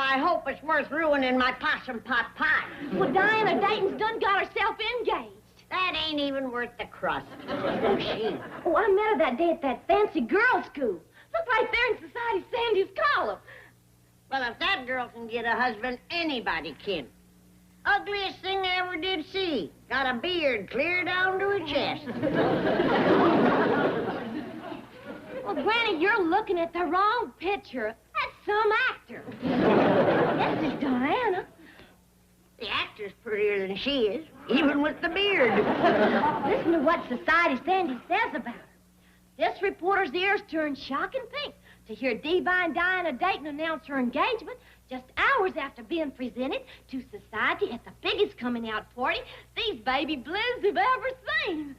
I hope it's worth ruining my possum pot pie. Well, Diana Dayton's done got herself engaged. That ain't even worth the crust. Who's she? Oh, I met her that day at that fancy girls' school. Look right there in Society Sandy's column. Well, if that girl can get a husband, anybody can. Ugliest thing I ever did see. Got a beard clear down to her chest. Well, Granny, you're looking at the wrong picture. That's some actor. This is Diana. The actor's prettier than she is, even with the beard. Listen to what Society Sandy says about her. This reporter's ears turned shocking pink to hear Divine Diana Dayton announce her engagement just hours after being presented to society at the biggest coming-out party these baby blues have ever seen.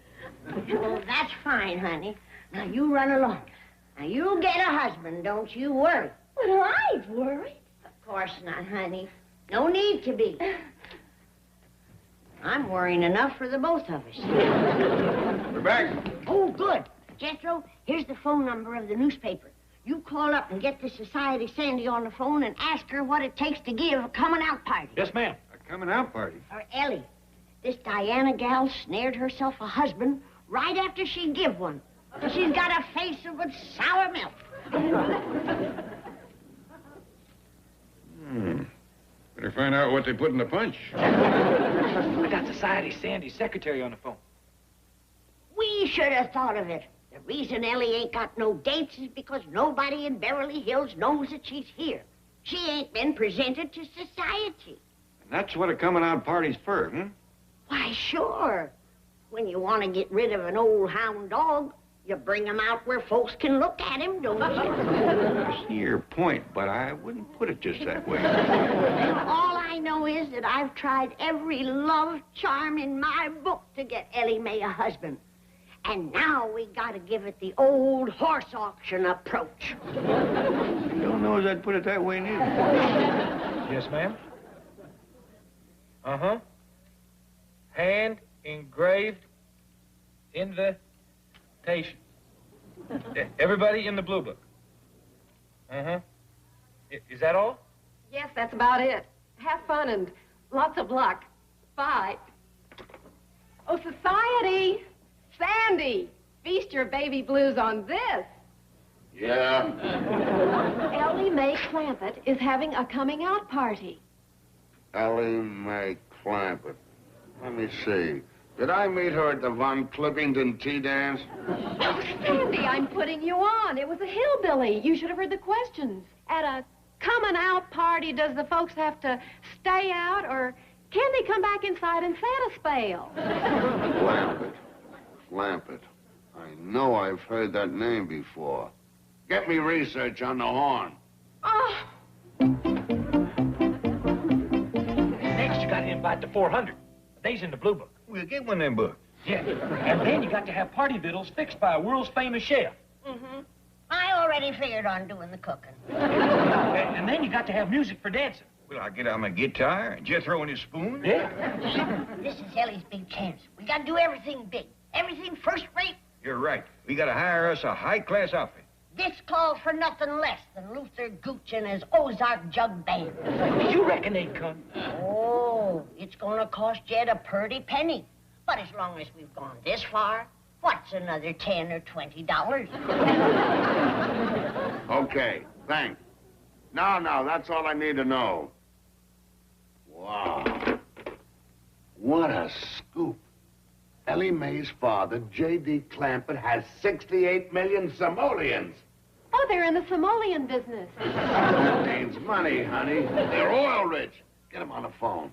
Well, that's fine, honey. Now, you run along. Now, you'll get a husband, don't you worry. But I ain't worried. Of course not, honey. No need to be. I'm worrying enough for the both of us. We're back. Oh, good. Jethro, here's the phone number of the newspaper. You call up and get the Society Sandy on the phone and ask her what it takes to give a coming-out party. Yes, ma'am. A coming-out party? Or Ellie. This Diana gal snared herself a husband right after she give one. She's got a face of with sour milk. Better find out what they put in the punch. I got Society Sandy's secretary on the phone. We should have thought of it. The reason Ellie ain't got no dates is because nobody in Beverly Hills knows that she's here. She ain't been presented to society. And that's what a coming-out party's for, huh? Why, sure. When you want to get rid of an old hound dog, you bring him out where folks can look at him, don't you? I see your point, but I wouldn't put it just that way. All I know is that I've tried every love charm in my book to get Ellie Mae a husband. And now we gotta give it the old horse auction approach. Don't know as I'd put it that way, neither. Yes, ma'am. Uh-huh. Hand-engraved invitation. Everybody in the blue book. Uh-huh. Is that all? Yes, that's about it. Have fun and lots of luck. Bye. Oh, Society! Sandy! Feast your baby blues on this. Yeah. Ellie Mae Clampett is having a coming-out party. Ellie Mae Clampett. Let me see. Did I meet her at the Von Clippington tea dance? Oh, Sandy, I'm putting you on. It was a hillbilly. You should have heard the questions. At a coming-out party, does the folks have to stay out, or can they come back inside and set a spell? Clampett. Clampett. I know I've heard that name before. Get me research on the horn. Oh. Next, you got to invite the 400. They's in the blue book. We'll get one of them books. Yeah. And then you got to have party victuals fixed by a world's famous chef. Mm-hmm. I already figured on doing the cooking. And then you got to have music for dancing. Well, I'll get out my guitar and Jethro and his spoon. Yeah. This is Ellie's big chance. We gotta do everything big. Everything first rate. You're right. We gotta hire us a high-class outfit. This calls for nothing less than Luther Gooch and his Ozark Jug Band. You reckon they'd come? Oh, it's gonna cost Jed a pretty penny. But as long as we've gone this far, what's another $10 or $20? Okay, thanks. No, that's all I need to know. Wow. What a scoop. Ellie Mae's father, J.D. Clampett, has 68 million simoleons. Oh, they're in the simoleon business. That means money, honey. They're oil rich. Get him on the phone.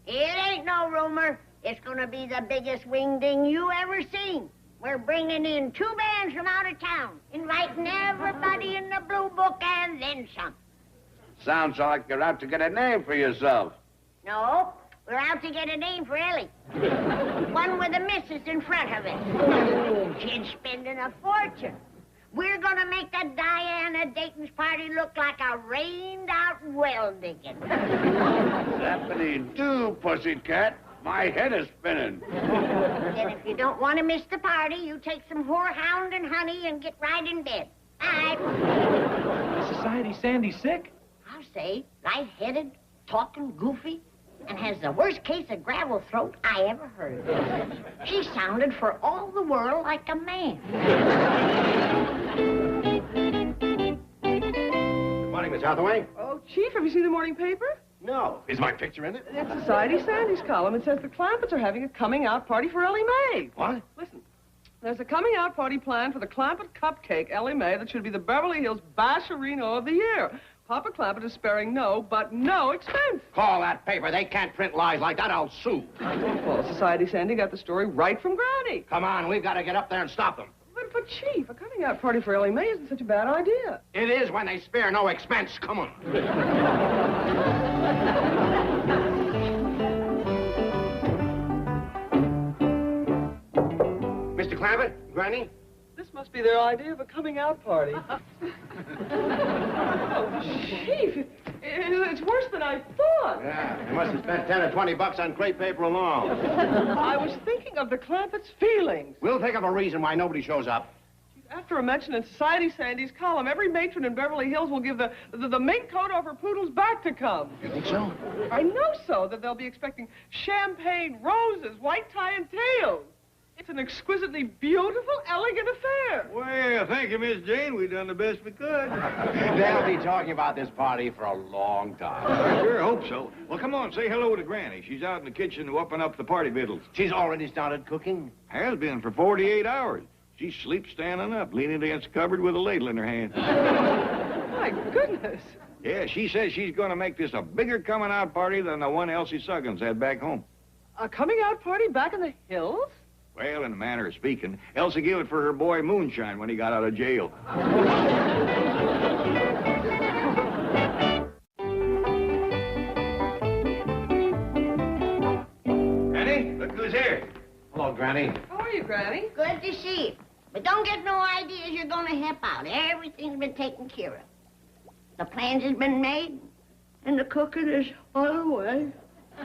It ain't no rumor. It's gonna be the biggest wing-ding you ever seen. We're bringing in 2 bands from out of town, inviting everybody in the blue book and then some. Sounds like you're out to get a name for yourself. No, we're out to get a name for Ellie. One with a missus in front of it. Oh, kid's spending a fortune. We're gonna make the Diana Dayton's party look like a rained-out well digging. Zappity-doo, pussycat. My head is spinning. Then if you don't want to miss the party, you take some horehound and honey and get right in bed. All right. Society Sandy sick? I'll say, light-headed, talking goofy, and has the worst case of gravel throat I ever heard. She sounded for all the world like a man. Good morning, Miss Hathaway. Oh, Chief, have you seen the morning paper? No. Is my picture in it? It's Society Sandy's column. It says the Clampetts are having a coming-out party for Ellie Mae. What? Listen, there's a coming-out party planned for the Clampett cupcake, Ellie Mae, that should be the Beverly Hills Basherino of the year. Papa Clampett is sparing no expense. Call that paper. They can't print lies like that. I'll sue. Well, Society Sandy got the story right from Granny. Come on, we've got to get up there and stop them. But Chief, a coming-out party for Ellie Mae isn't such a bad idea. It is when they spare no expense. Come on. Mr. Clampett, Granny? This must be their idea of a coming-out party. Oh, Chief, it's worse than I thought. Yeah, they must have spent 10 or 20 bucks on crepe paper alone. I was thinking of the Clampetts' feelings. We'll think of a reason why nobody shows up. After a mention in Society Sandy's column, every matron in Beverly Hills will give the mink coat off her poodle's back to come. You think so? I know so, that they'll be expecting champagne, roses, white tie, and tails. It's an exquisitely beautiful, elegant affair. Well, thank you, Miss Jane. We've done the best we could. They'll be talking about this party for a long time. I sure hope so. Well, come on, say hello to Granny. She's out in the kitchen whooping up the party victuals. She's already started cooking? Has been for 48 hours. She sleeps standing up, leaning against the cupboard with a ladle in her hand. My goodness. Yeah, she says she's going to make this a bigger coming-out party than the one Elsie Suggins had back home. A coming-out party back in the hills? Well, in a manner of speaking, Elsie gave it for her boy Moonshine when he got out of jail. Granny, look who's here. Hello, Granny. How are you, Granny? Good to see you. But don't get no ideas you're going to help out. Everything's been taken care of. The plans has been made, and the cooking is on the way.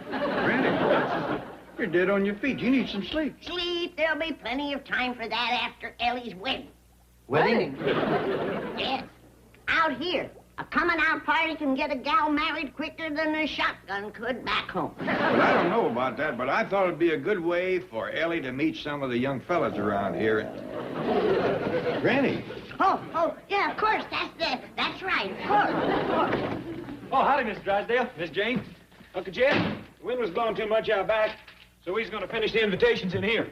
Granny, you're dead on your feet. You need some sleep. Sleep, there'll be plenty of time for that after Ellie's wedding. Wedding? Yes. Out here, a coming-out party can get a gal married quicker than a shotgun could back home. Well, I don't know about that, but I thought it'd be a good way for Ellie to meet some of the young fellas around here. Granny. Oh, yeah, of course. That's right, of course. Oh, howdy, Mr. Drysdale. Miss Jane. Uncle Jeff. The wind was blowing too much out back, so he's going to finish the invitations in here.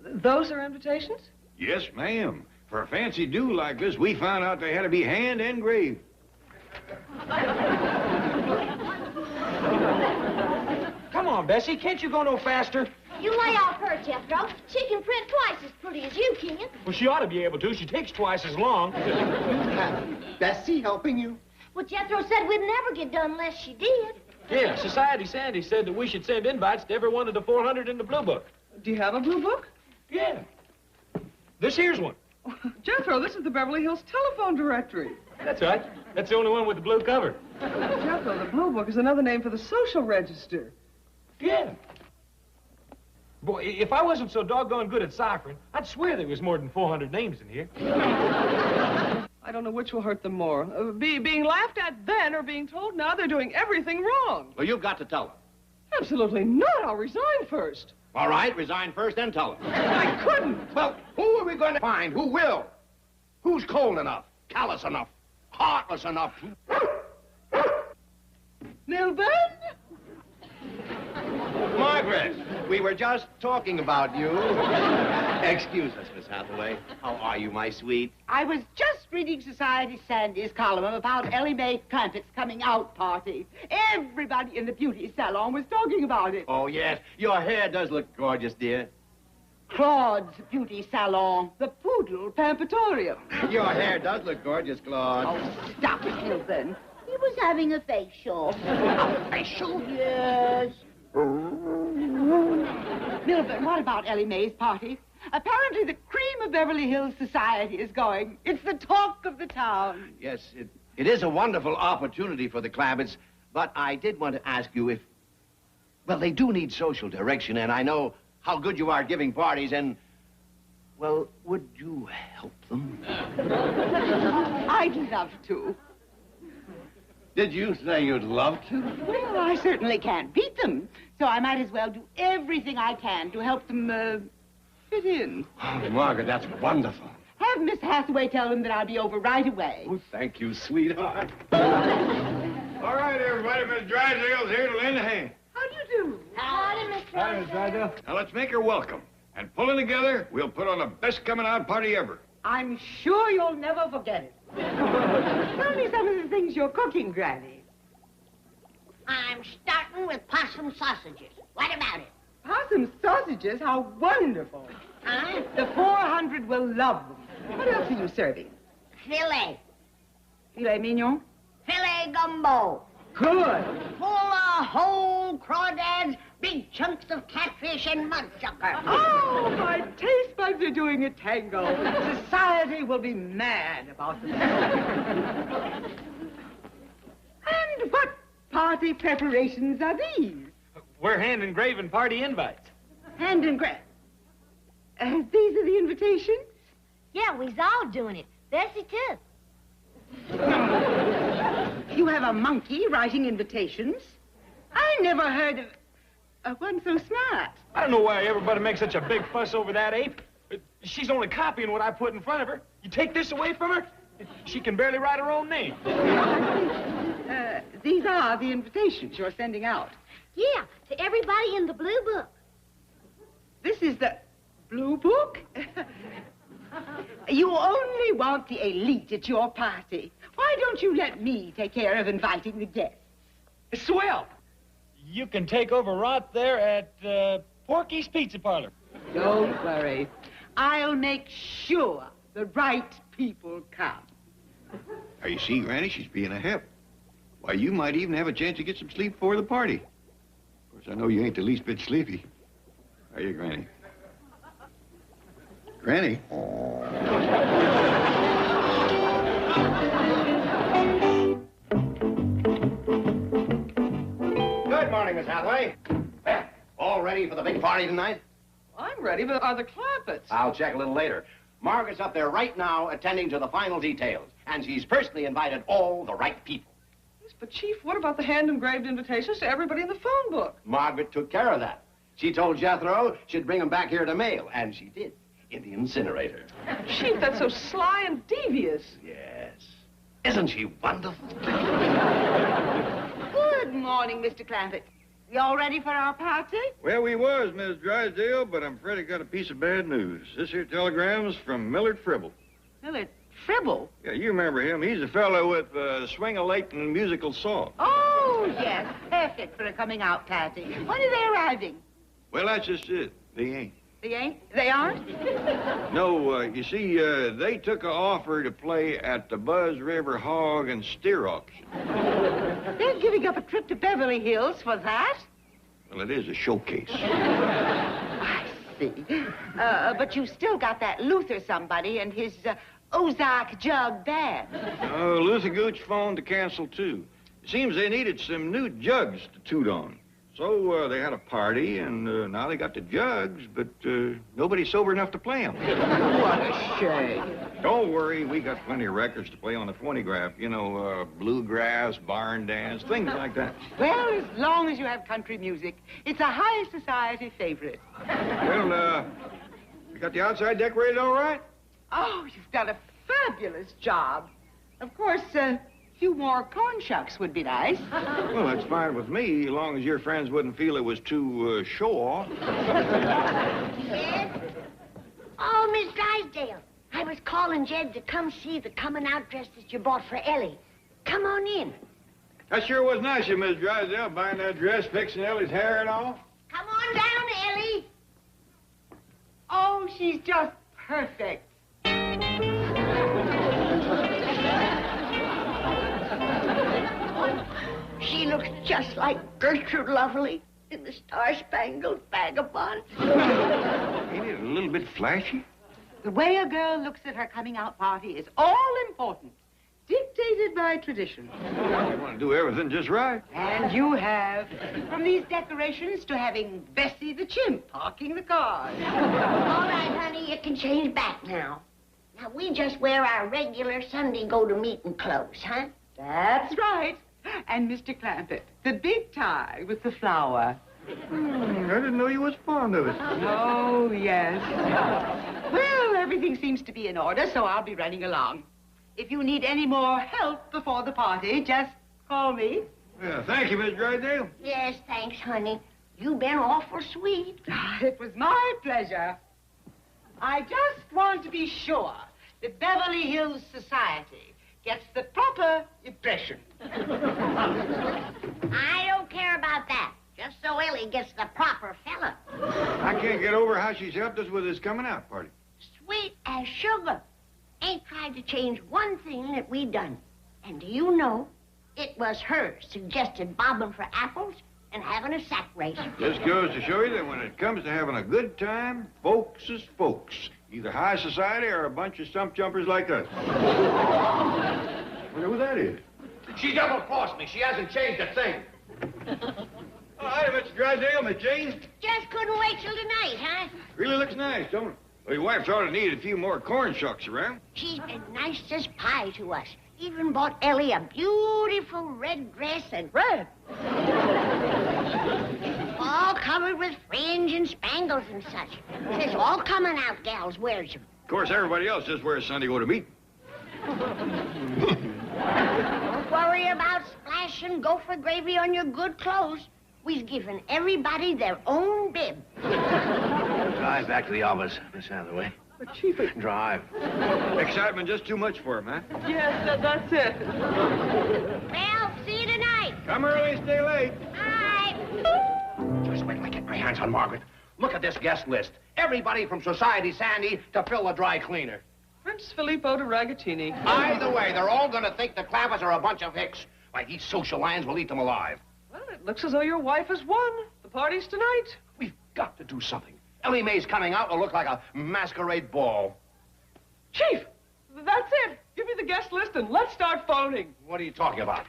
Those are invitations? Yes, ma'am. For a fancy do like this, we found out they had to be hand engraved. Come on, Bessie. Can't you go no faster? You lay off her, Jethro. She can print twice as pretty as you can. Well, she ought to be able to. She takes twice as long. Bessie helping you? Well, Jethro said we'd never get done unless she did. Yeah, Society Sandy said that we should send invites to every one of the 400 in the Blue Book. Do you have a blue book? Yeah. This here's one. Jethro, this is the Beverly Hills telephone directory. That's right. That's the only one with the blue cover. Jethro, the blue book is another name for the social register. Yeah. Boy, if I wasn't so doggone good at ciphering, I'd swear there was more than 400 names in here. I don't know which will hurt them more. Being laughed at then or being told now they're doing everything wrong. Well, you've got to tell them. Absolutely not. I'll resign first. All right, resign first, then tell them. I couldn't. Well, who are we going to find? Who will? Who's cold enough, callous enough, heartless enough? Milburn? Margaret, we were just talking about you. Excuse us, Miss Hathaway. How are you, my sweet? I was just reading Society Sandy's column about Ellie Mae Clampett's coming out party. Everybody in the beauty salon was talking about it. Oh, yes. Your hair does look gorgeous, dear. Claude's beauty salon, the Poodle Pampatorium. Your hair does look gorgeous, Claude. Oh, stop it, Milburn. He was having a facial. A facial? Yes. Milburn, what about Ellie Mae's party? Apparently the cream of Beverly Hills society is going. It's the talk of the town. Yes, it is a wonderful opportunity for the Clampetts, but I did want to ask you if... Well, they do need social direction, and I know how good you are at giving parties, and... Well, would you help them? I'd love to. Did you say you'd love to? Well, I certainly can't beat them, so I might as well do everything I can to help them, fit in. Oh, Margaret, that's wonderful. Have Miss Hathaway tell them that I'll be over right away. Oh, thank you, sweetheart. All right, everybody. Miss Drysdale's here to lend a hand. How do you do? Howdy, Miss Drysdale. Now, let's make her welcome. And pulling together, we'll put on the best coming-out party ever. I'm sure you'll never forget it. Tell me some of the things you're cooking, Granny. I'm starting with possum sausages. What about it? Possum sausages? How wonderful. Huh? The 400 will love them. What else are you serving? Filet. Filet mignon? Filet gumbo. Good. Full of whole crawdads, big chunks of catfish, and mudsucker. Oh, my taste buds are doing a tango. Society will be mad about this. And what party preparations are these? We're hand-engraving party invites. Hand and grab. These are the invitations? Yeah, we's all doing it. Bessie, too. You have a monkey writing invitations? I never heard of one so smart. I don't know why everybody makes such a big fuss over that ape. She's only copying what I put in front of her. You take this away from her, she can barely write her own name. These are the invitations you're sending out. Yeah, to everybody in the blue book. This is the blue book? You only want the elite at your party. Why don't you let me take care of inviting the guests? Swell. You can take over right there at Porky's Pizza Parlor. Don't worry. I'll make sure the right people come. Now, you see, Granny, she's being a help. Why, you might even have a chance to get some sleep before the party. Of course, I know you ain't the least bit sleepy. Are you, Granny? Granny? Good morning, Miss Hathaway. Well, all ready for the big party tonight? I'm ready, but are the Clampetts? I'll check a little later. Margaret's up there right now attending to the final details, and she's personally invited all the right people. Yes, but Chief, what about the hand-engraved invitations to everybody in the phone book? Margaret took care of that. She told Jethro she'd bring them back here to mail, and she did, in the incinerator. Chief, that's so sly and devious. Yes. Isn't she wonderful? Good morning, Mr. Clampett. You all ready for our party? Well, we was, Miss Drysdale, but I'm afraid I got a piece of bad news. This here telegram's from Millard Fribble. Millard Fribble? Yeah, you remember him. He's the fellow with swing-a-latin musical song. Oh, yes. Perfect for a coming-out party. When are they arriving? Well, that's just it. They ain't. They ain't? They aren't? No, you see, they took an offer to play at the Buzz River Hog and Steer Auction. They're giving up a trip to Beverly Hills for that? Well, it is a showcase. I see. But you still got that Luther somebody and his Ozark Jug band. Oh, Luther Gooch phoned to cancel, too. It seems they needed some new jugs to toot on. So they had a party, and now they got the jugs, but nobody's sober enough to play them. What a shame. Don't worry, we got plenty of records to play on the phonograph. You know, bluegrass, barn dance, things like that. Well, as long as you have country music, it's a high society favorite. Well, you got the outside decorated all right? Oh, you've done a fabulous job. Of course, a few more corn shucks would be nice. Well, that's fine with me, as long as your friends wouldn't feel it was too show-off. Jed? Oh, Miss Drysdale. I was calling Jed to come see the coming-out dress that you bought for Ellie. Come on in. That sure was nice of you, Miss Drysdale, buying that dress, fixing Ellie's hair and all. Come on down, Ellie. Oh, she's just perfect. She looks just like Gertrude Lovely in the Star-Spangled Vagabond. Ain't it a little bit flashy? The way a girl looks at her coming-out party is all important, dictated by tradition. You want to do everything just right. And you have. From these decorations to having Bessie the chimp parking the cars. All right, honey, you can change back now. Now, we just wear our regular Sunday go-to-meeting clothes, huh? That's right. And Mr. Clampett, the big tie with the flower. I didn't know you was fond of it. Oh, yes. Well, everything seems to be in order, so I'll be running along. If you need any more help before the party, just call me. Yeah, thank you, Miss Drysdale. Yes, thanks, honey. You've been awful sweet. It was my pleasure. I just want to be sure that Beverly Hills society gets the proper impression. I don't care about that. Just so Ellie gets the proper fella. I can't get over how she's helped us with this coming out party. Sweet as sugar. Ain't tried to change one thing that we done. And do you know, it was her suggested bobbing for apples and having a sack race. This goes to show you that when it comes to having a good time, folks is folks. Either high society or a bunch of stump jumpers like us. Wonder who that is. She double-crossed me. She hasn't changed a thing. Oh, hi, Mr. Drysdale, Miss Jane. Just couldn't wait till tonight, huh? Really looks nice, don't it? Well, your wife ought to need a few more corn shucks around. She's been nice as pie to us. Even bought Ellie a beautiful red dress and... Red? all covered with fringe and spangles and such. Says all coming out gals wears them. Of course, everybody else just wears Sunday go to meet. Don't worry about splashing gopher gravy on your good clothes. We've given everybody their own bib. Drive back to the office, Miss Hathaway. But, Chief, Drive. Excitement just too much for him, huh? yes, that's it. Well, see you tonight. Come early, stay late. Bye. Just wait till I get my hands on Margaret. Look at this guest list. Everybody from Society Sandy to fill the dry cleaner. Prince Filippo to Ragatini. Either way, they're all gonna think the Clampetts are a bunch of hicks. Why, these social lions will eat them alive. Well, it looks as though your wife has won. The party's tonight. We've got to do something. Ellie Mae's coming out will look like a masquerade ball. Chief, that's it. Give me the guest list and let's start phoning. What are you talking about?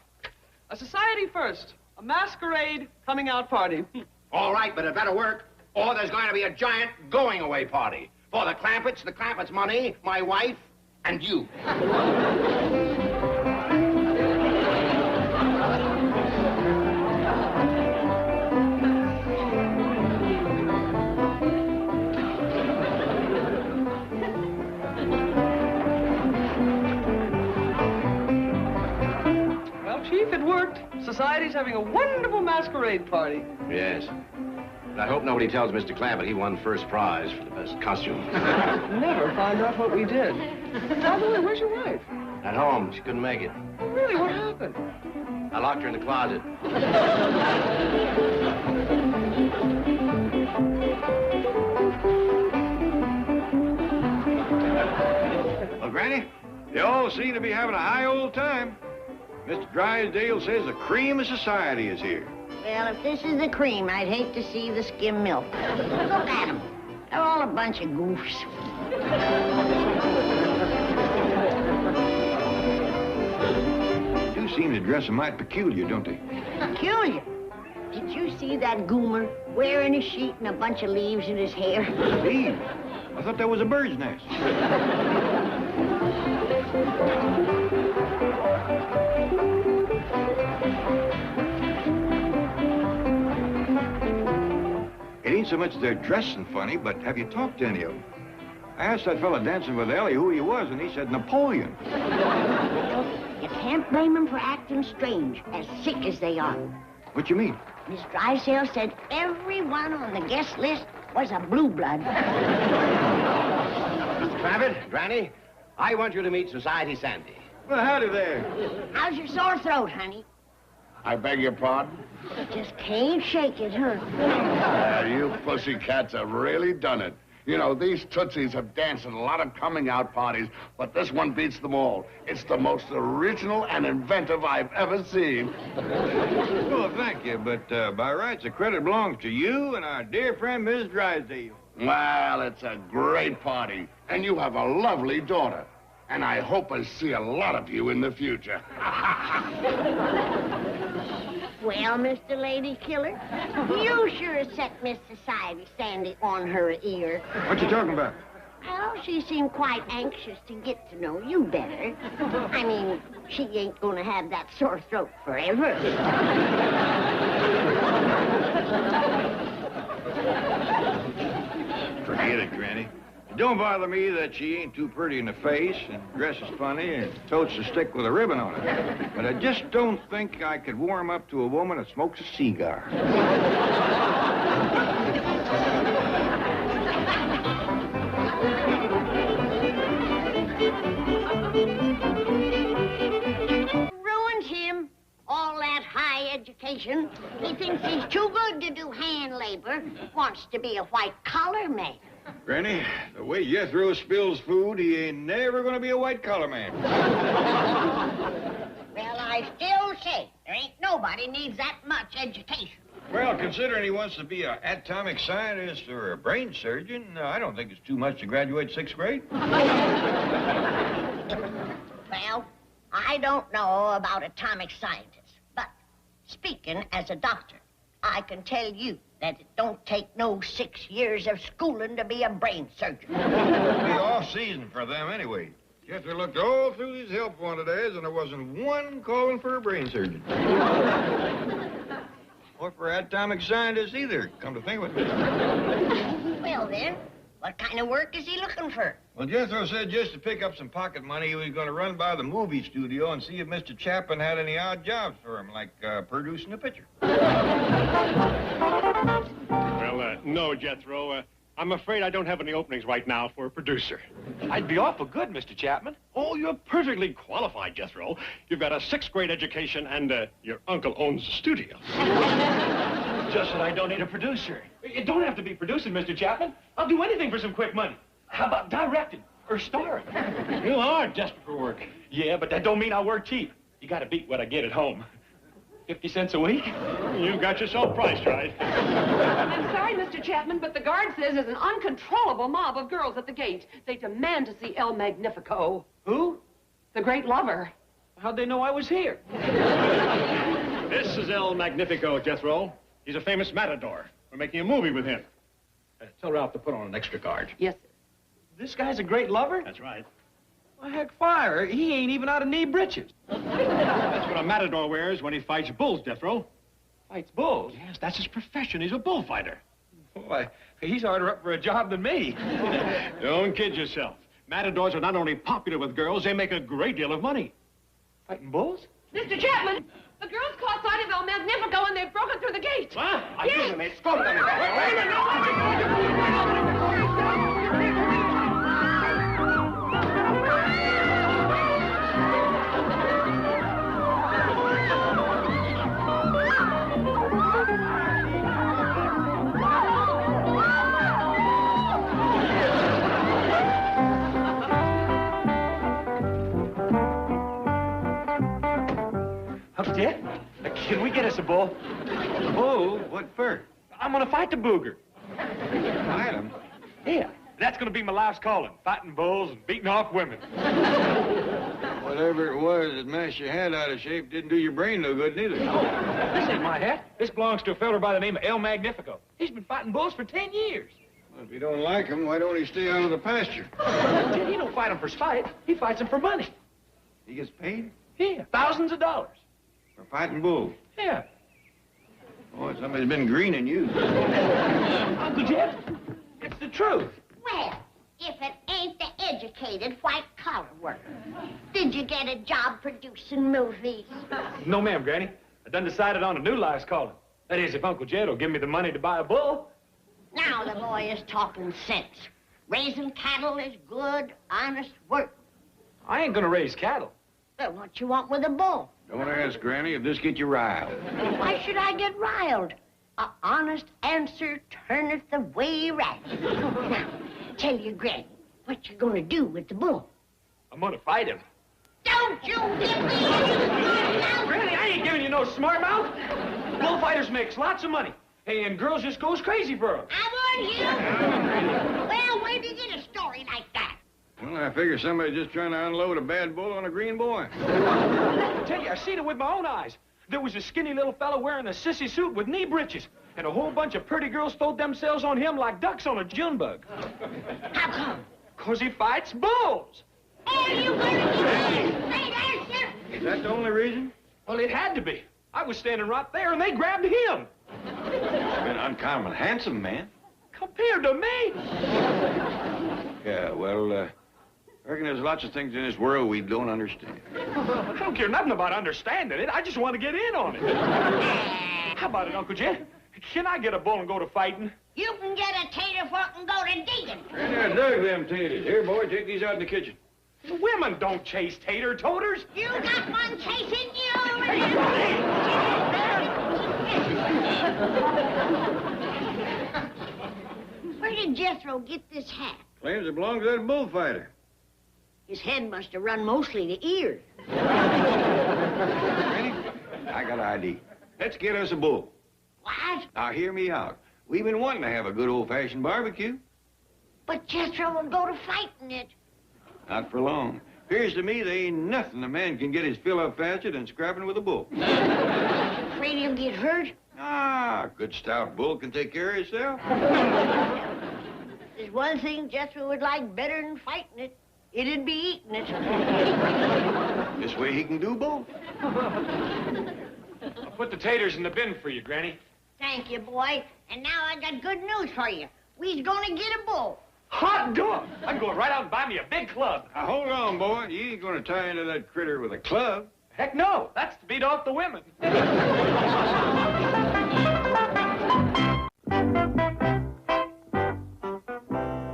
A society first. A masquerade coming out party. All right, but it better work, or there's going to be a giant going-away party. For the Clampetts' money, my wife, and you. Well, Chief, it worked. Society's having a wonderful masquerade party. Yes. But I hope nobody tells Mr. Clampett he won first prize for the best costume. Never find out what we did. By the way, where's your wife? At home, she couldn't make it. Oh, really? What happened? I locked her in the closet. Well, Granny, they all seem to be having a high old time. Mr. Drysdale says the cream of society is here. Well, if this is the cream, I'd hate to see the skim milk. Look at them. They're all a bunch of goofs. They do seem to dress a mite peculiar, don't they? Peculiar. Did you see that goomer wearing a sheet and a bunch of leaves in his hair? Steve, I thought that was a bird's nest. It ain't so much they're dressing funny, but have you talked to any of them? I asked that fella dancing with Ellie who he was, and he said Napoleon. You can't blame them for acting strange, as sick as they are. What you mean? Miss Drysdale said everyone on the guest list was a blue blood. Mr. Clampett, Granny, I want you to meet Society Sandy. Well, howdy there. How's your sore throat, honey? I beg your pardon? Just can't shake it, huh? You pussycats have really done it. You know, these Tootsies have danced at a lot of coming-out parties, but this one beats them all. It's the most original and inventive I've ever seen. Well, thank you, but by rights, the credit belongs to you and our dear friend, Miss Drysdale. Well, it's a great party, and you have a lovely daughter. And I hope I see a lot of you in the future. Well, Mr. Lady Killer, you sure set Miss Society Sandy on her ear. What you talking about? Well, she seemed quite anxious to get to know you better. I mean, she ain't gonna have that sore throat forever. Forget it, Granny. It don't bother me that she ain't too pretty in the face and dresses funny and totes a stick with a ribbon on it. But I just don't think I could warm up to a woman that smokes a cigar. Ruins him. All that high education. He thinks he's too good to do hand labor. Wants to be a white-collar man. Granny, the way Jethro spills food, he ain't never gonna be a white-collar man. Well, I still say there ain't nobody needs that much education. Well, considering he wants to be an atomic scientist or a brain surgeon, I don't think it's too much to graduate 6th grade. Well, I don't know about atomic scientists, but speaking as a doctor, I can tell you that it don't take no 6 years of schooling to be a brain surgeon. It'll be off-season for them anyway. Jethro looked all through these help wanted ads, and there wasn't one calling for a brain surgeon. Or for atomic scientists either, come to think of it. Well, then, what kind of work is he looking for? Well, Jethro said just to pick up some pocket money, he was going to run by the movie studio and see if Mr. Chapman had any odd jobs for him, like producing a picture. Well, no, Jethro. I'm afraid I don't have any openings right now for a producer. I'd be awful good, Mr. Chapman. Oh, you're perfectly qualified, Jethro. You've got a 6th grade education, and your uncle owns the studio. Just that I don't need a producer. It don't have to be producing, Mr. Chapman. I'll do anything for some quick money. How about directing or starring? You are desperate for work. Yeah, but that don't mean I work cheap. You gotta beat what I get at home. 50 cents a week? You got yourself priced right. I'm sorry, Mr. Chapman, but the guard says there's an uncontrollable mob of girls at the gate. They demand to see El Magnifico. Who? The great lover. How'd they know I was here? This is El Magnifico, Jethro. He's a famous matador. We're making a movie with him. Tell Ralph to put on an extra card. Yes, sir. This guy's a great lover? That's right. Well, heck, fire. He ain't even out of knee breeches. That's what a matador wears when he fights bulls, Jethro. Fights bulls? Yes, that's his profession. He's a bullfighter. Boy, he's harder up for a job than me. Don't kid yourself. Matadors are not only popular with girls, they make a great deal of money. Fighting bulls? Mr. Chapman, the girls caught sight of El Magnifico and they've broken through the gate. What? Yes. Uncle Ted, can we get us a bull? A bull? What for? I'm gonna fight the booger. Fight him? Yeah, that's gonna be my life's calling, fighting bulls and beating off women. Whatever it was that mashed your head out of shape didn't do your brain no good neither. This ain't my hat. This belongs to a feller by the name of El Magnifico. He's been fighting bulls for 10 years. Well, if you don't like him, why don't he stay out of the pasture? Ted, he don't fight them for spite. He fights them for money. He gets paid? Yeah, thousands of dollars. For fighting bulls? Yeah. Boy, somebody's been greening you. Uncle Ted, it's the truth. Well, if it ain't the educated white-collar worker. Did you get a job producing movies? No, ma'am, Granny. I done decided on a new life's calling. That is, if Uncle Jed will give me the money to buy a bull. Now the boy is talking sense. Raising cattle is good, honest work. I ain't gonna raise cattle. Well, what you want with a bull? Don't ask, Granny, if this gets you riled. Why should I get riled? A honest answer turneth away wrath. Now, tell your granny, what you gonna do with the bull? I'm gonna fight him. Don't you give me any Granny, I ain't giving you no smart mouth. Bullfighters makes lots of money. Hey, and girls just goes crazy for them. I want you. Well, where'd you get a story like that? Well, I figure somebody's just trying to unload a bad bull on a green boy. I tell you, I seen it with my own eyes. There was a skinny little fella wearing a sissy suit with knee breeches, and a whole bunch of pretty girls throwed themselves on him like ducks on a June bug. How come? Because he fights bulls. Oh, you gonna say that, sir? Is that the only reason? Well, it had to be. I was standing right there, and they grabbed him. He's an uncommon handsome man. Compared to me? Yeah, well, I reckon there's lots of things in this world we don't understand. I don't care nothing about understanding it. I just want to get in on it. How about it, Uncle Jed? Can I get a bull and go to fighting? You can get a tater fork and go to digging. And I dug them taters. Here, boy, take these out in the kitchen. The women don't chase tater toters. You got one chasing you. Where did Jethro get this hat? Claims it belongs to that bullfighter. His head must have run mostly to ears. Granny, I got an idea. Let's get us a bull. What? Now, hear me out. We've been wanting to have a good old-fashioned barbecue. But Jethro will go to fighting it. Not for long. Appears to me there ain't nothing a man can get his fill up faster than scrapping with a bull. Afraid he'll get hurt? Ah, a good stout bull can take care of himself. There's one thing Jethro would like better than fighting it. It'd be eating it. This way he can do both. I'll put the taters in the bin for you, Granny. Thank you, boy. And now I got good news for you. We's gonna get a bull. Hot dog! I can go right out and buy me a big club. Now, hold on, boy. You ain't gonna tie into that critter with a club. Heck no. That's to beat off the women.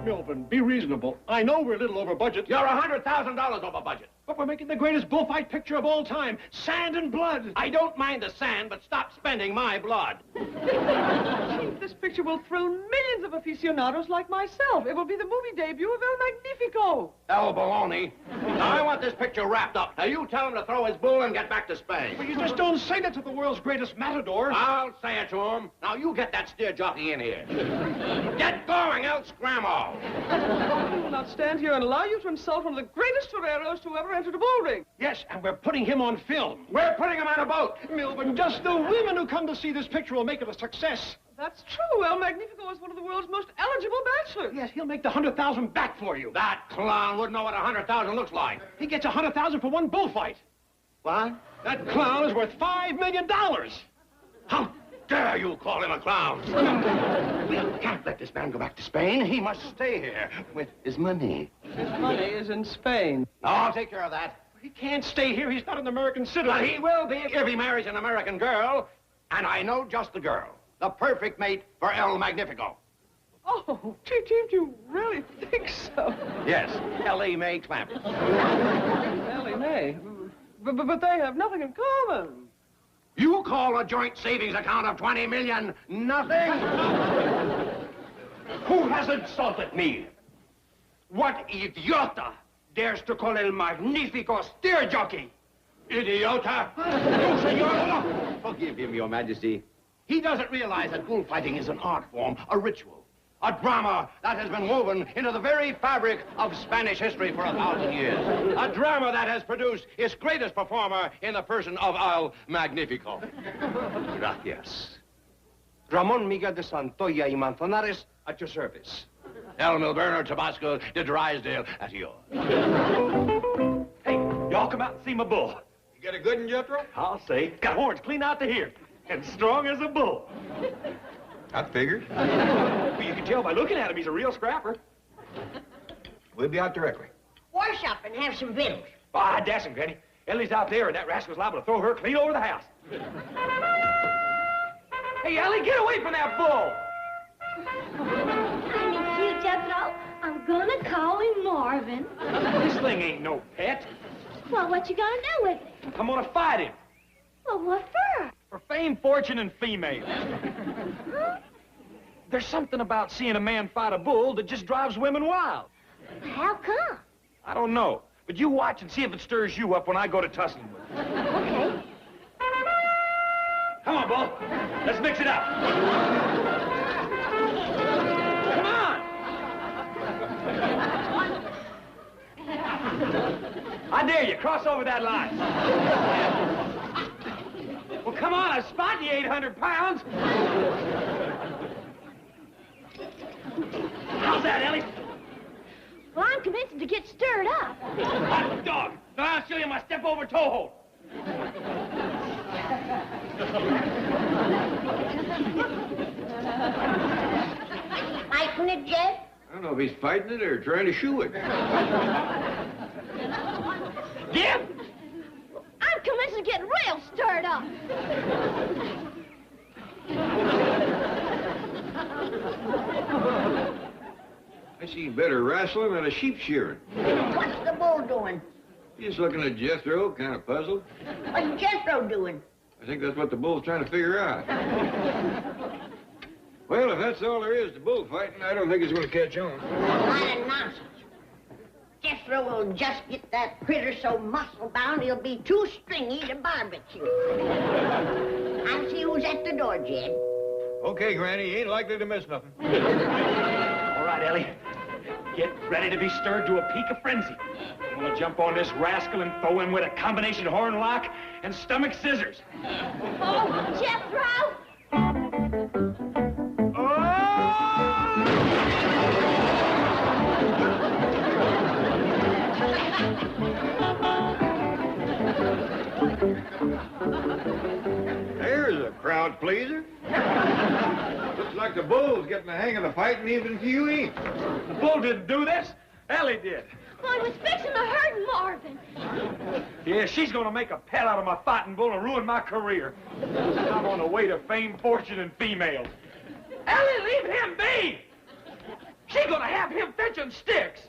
Melvin, be reasonable. I know we're a little over budget. You're $100,000 over budget. But we're making the greatest bullfight picture of all time. Sand and blood. I don't mind the sand, but stop spending my blood. Chief, this picture will thrill millions of aficionados like myself. It will be the movie debut of El Magnifico. El baloney. Now, I want this picture wrapped up. Now, you tell him to throw his bull and get back to Spain. But you just don't say that to the world's greatest matador. I'll say it to him. Now, you get that steer jockey in here. Get going, El Scrammo. We will not stand here and allow you to insult one of the greatest toreros to ever enter the bull ring. Yes, and we're putting him on film. We're putting him on a boat. Melvin, just the women who come to see this picture will make it a success. That's true. El Magnifico is one of the world's most eligible bachelors. Yes, he'll make the 100,000 back for you. That clown wouldn't know what 100,000 looks like. He gets 100,000 for one bullfight. What? That clown is worth $5 million. How dare you call him a clown? We can't let this man go back to Spain. He must stay here with his money. His money is in Spain. I'll take care of that. He can't stay here. He's not an American citizen. But he will be if he marries an American girl. And I know just the girl. The perfect mate for El Magnifico. Oh, Chief, you really think so? Yes, Ellie Mae Clampetts. Ellie Mae. But they have nothing in common. You call a joint savings account of $20 million nothing? Who has insulted me? What idiota dares to call El Magnifico steer jockey? Idiota! You, senor! Forgive him, Your Majesty. He doesn't realize that bullfighting is an art form, a ritual, a drama that has been woven into the very fabric of Spanish history for 1,000 years. A drama that has produced its greatest performer in the person of El Magnifico. Gracias. Ramon Miguel de Santoya y Manzanares at your service. El Milberno Tabasco de Drysdale at yours. Hey, y'all come out and see my bull. You got a good one, Jethro? I'll say. Got horns clean out to here. And strong as a bull. I figured. Well, you can tell by looking at him, he's a real scrapper. We'll be out directly. Wash up and have some victuals. Ah, dash him, Granny. Ellie's out there, and that rascal's liable to throw her clean over the house. Hey, Ellie, get away from that bull! Honey, cute, Jethro. I'm gonna call him Marvin. This thing ain't no pet. Well, what you gonna do with it? I'm gonna fight him. Well, what for? For fame, fortune, and females. Huh? There's something about seeing a man fight a bull that just drives women wild. How come? I don't know. But you watch and see if it stirs you up when I go to tussling with him. Okay. Come on, Bull. Let's mix it up. Come on. I dare you. Cross over that line. Well, come on. I spot you, 800 pounds. How's that, Ellie? Well, I'm commencing to get stirred up. Hot dog! Now I'll show you my step-over toe hold. Fighting it, Jeff? I don't know if he's fighting it or trying to shoo it. Jim! I'm commencing to get real stirred up. I see better wrestling than a sheep shearing. What's the bull doing? He's looking at Jethro, kind of puzzled. What's Jethro doing? I think that's what the bull's trying to figure out. Well, if that's all there is to bullfighting, I don't think it's going to catch on. A lot of nonsense. Jethro will just get that critter so muscle-bound he'll be too stringy to barbecue. I'll see who's at the door, Jed. Okay, Granny, you ain't likely to miss nothing. All right, Ellie. Get ready to be stirred to a peak of frenzy. I'm gonna jump on this rascal and throw him with a combination horn lock and stomach scissors. Oh, Jethro! There's a crowd pleaser. Looks like the bull's getting the hang of the fighting even if you ain't. The bull didn't do this. Ellie did. Well, I was fixing to hurt Marvin. Yeah, she's gonna make a pet out of my fighting bull and ruin my career. I'm on the way to fame, fortune, and females. Ellie, leave him be! She's gonna have him fetching sticks.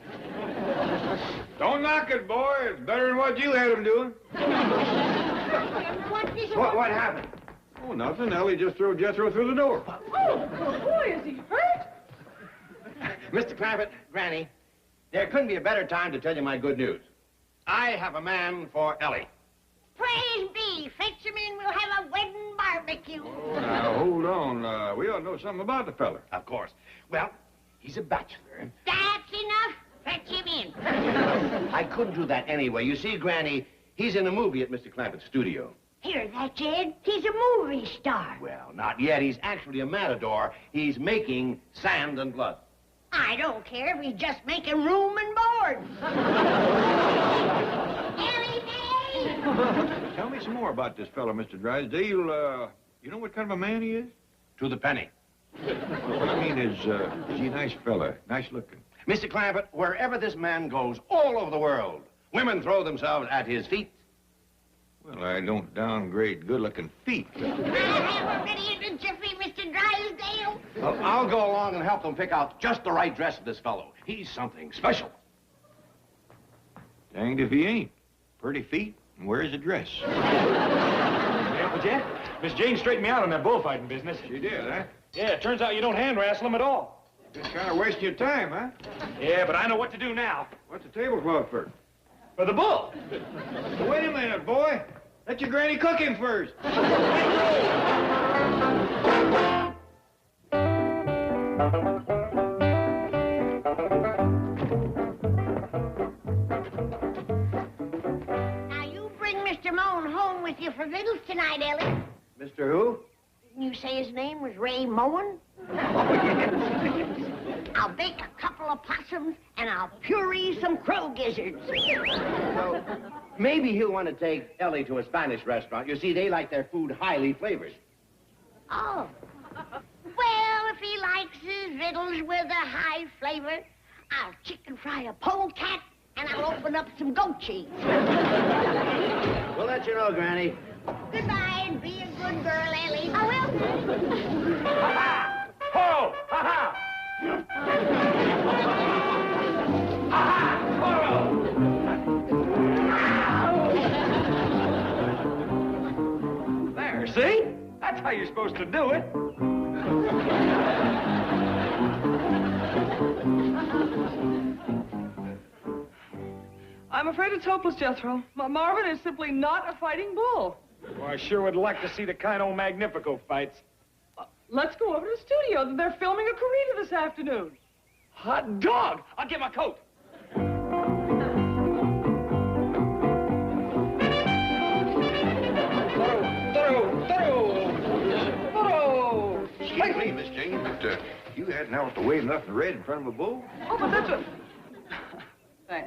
Don't knock it, boy. It's better than what you had him doing. What happened? Oh, nothing. Ellie just threw Jethro through the door. Oh, boy, is he hurt? Mr. Clampett, Granny, there couldn't be a better time to tell you my good news. I have a man for Ellie. Praise be. Fetch him in. We'll have a wedding barbecue. Oh, now, hold on. We ought to know something about the fella. Of course. Well, he's a bachelor. That's enough. Fetch him in. I couldn't do that anyway. You see, Granny, he's in a movie at Mr. Clampett's studio. Hear that, Jed? He's a movie star. Well, not yet. He's actually a matador. He's making sand and blood. I don't care if he's just making room and board. Ellie Mae! Tell me some more about this fella, Mr. Drysdale. You know what kind of a man he is? To the penny. What I mean is he a nice fella? Nice looking? Mr. Clampett, wherever this man goes, all over the world, women throw themselves at his feet. Well, I don't downgrade good-looking feet. I have already in the jiffy, Mr. Drysdale. Well, I'll go along and help them pick out just the right dress for this fellow. He's something special. Danged if he ain't. Pretty feet, and wears a dress. Yeah, but Jen, Miss Jane straightened me out on that bullfighting business. She did, huh? Yeah, it turns out you don't hand wrestle him at all. Just kind of wasting your time, huh? Yeah, but I know what to do now. What's the tablecloth for? For the bull. Wait a minute, boy. Let your granny cook him first. Now, you bring Mr. Moan home with you for victuals tonight, Ellie. Mr. Who? Didn't you say his name was Ray Moen? I'll bake a couple of possums, and I'll puree some crow gizzards. So, maybe he'll want to take Ellie to a Spanish restaurant. You see, they like their food highly flavored. Oh. Well, if he likes his victuals with a high flavor, I'll chicken fry a polecat, and I'll open up some goat cheese. We'll let you know, Granny. Goodbye, and be a good girl, Ellie. I will. Ha-ha! Ho! Ha-ha! Ha-ha! Ho! There, see? That's how you're supposed to do it. I'm afraid it's hopeless, Jethro. Marvin is simply not a fighting bull. Well, I sure would like to see the kind old Magnifico fights. Let's go over to the studio. They're filming a corrida this afternoon. Hot dog! I'll get my coat. Excuse me, Miss Jane, but you hadn't out to wave nothing red in front of a bull? Oh, but that's a...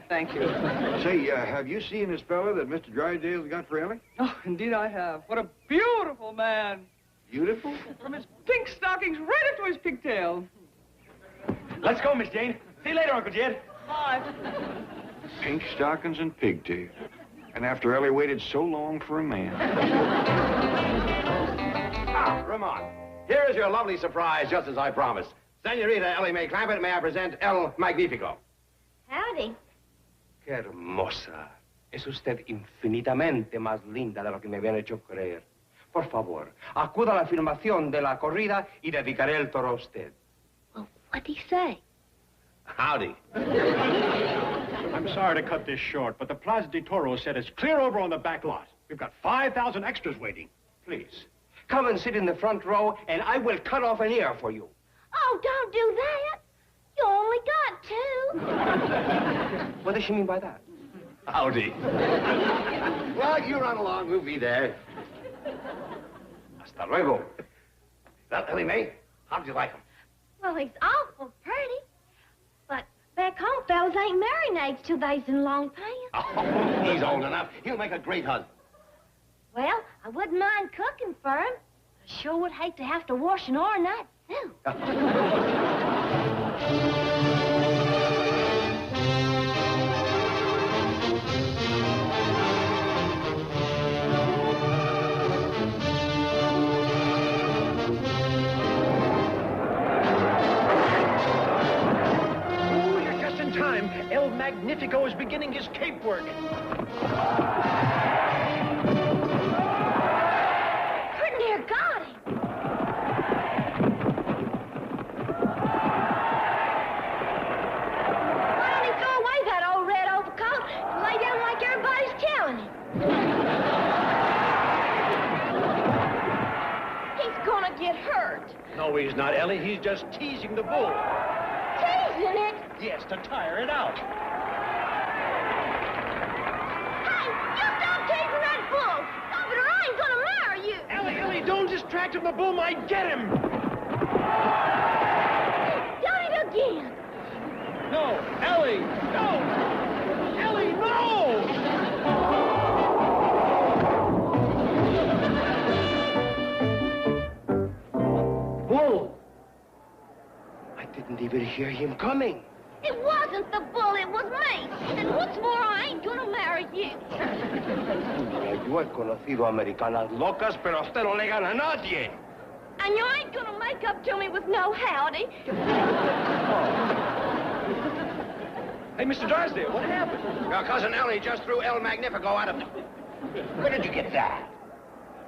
Thank you. Say, have you seen this fella that Mr. Drysdale's got for Ellie? Oh, indeed I have. What a beautiful man. Beautiful? From his pink stockings right up to his pigtail. Let's go, Miss Jane. See you later, Uncle Jed. Bye. Pink stockings and pigtails. And after Ellie waited so long for a man. Ah, Ramon, here is your lovely surprise, just as I promised. Senorita Ellie Mae Clampett, may I present El Magnifico. Howdy. Qué hermosa. Es usted infinitamente más linda de lo que me habían hecho creer. Por favor, acuda a la filmación de la corrida y dedicaré el toro a usted. Well, what'd he say? Howdy. I'm sorry to cut this short, but the Plaza de Toros said it's clear over on the back lot. We've got 5,000 extras waiting. Please, come and sit in the front row, and I will cut off an ear for you. Oh, don't do that. You only got 2. What does she mean by that? Howdy. Well, you run along. We'll be there. Hasta luego. Well, Ellie Mae, how did you like him? Well, he's awful pretty. But back home, fellas ain't married age till they's in long pants. Oh, he's old enough. He'll make a great husband. Well, I wouldn't mind cooking for him. I sure would hate to have to wash and iron that, too. El Magnifico is beginning his cape work. Pretty near got him. Why don't he throw away that old red overcoat and lay down like everybody's telling him? He's gonna get hurt. No, he's not, Ellie. He's just teasing the bull. Teasing it? Yes, to tire it out. Hey, you stop teasing that bull! Stop it or I ain't gonna marry you! Ellie, don't distract him. The bull might get him. Done it again! No, Ellie, no! Ellie, no! Bull! I didn't even hear him coming. It wasn't the bull, it was me. And what's more, I ain't gonna marry you. Mira, yo he conocido americanas locas, pero a usted no le gana a nadie. And you ain't gonna make up to me with no howdy. Hey, Mr. Drysdale, what happened? Your cousin Ellie just threw El Magnifico out of... Where did you get that?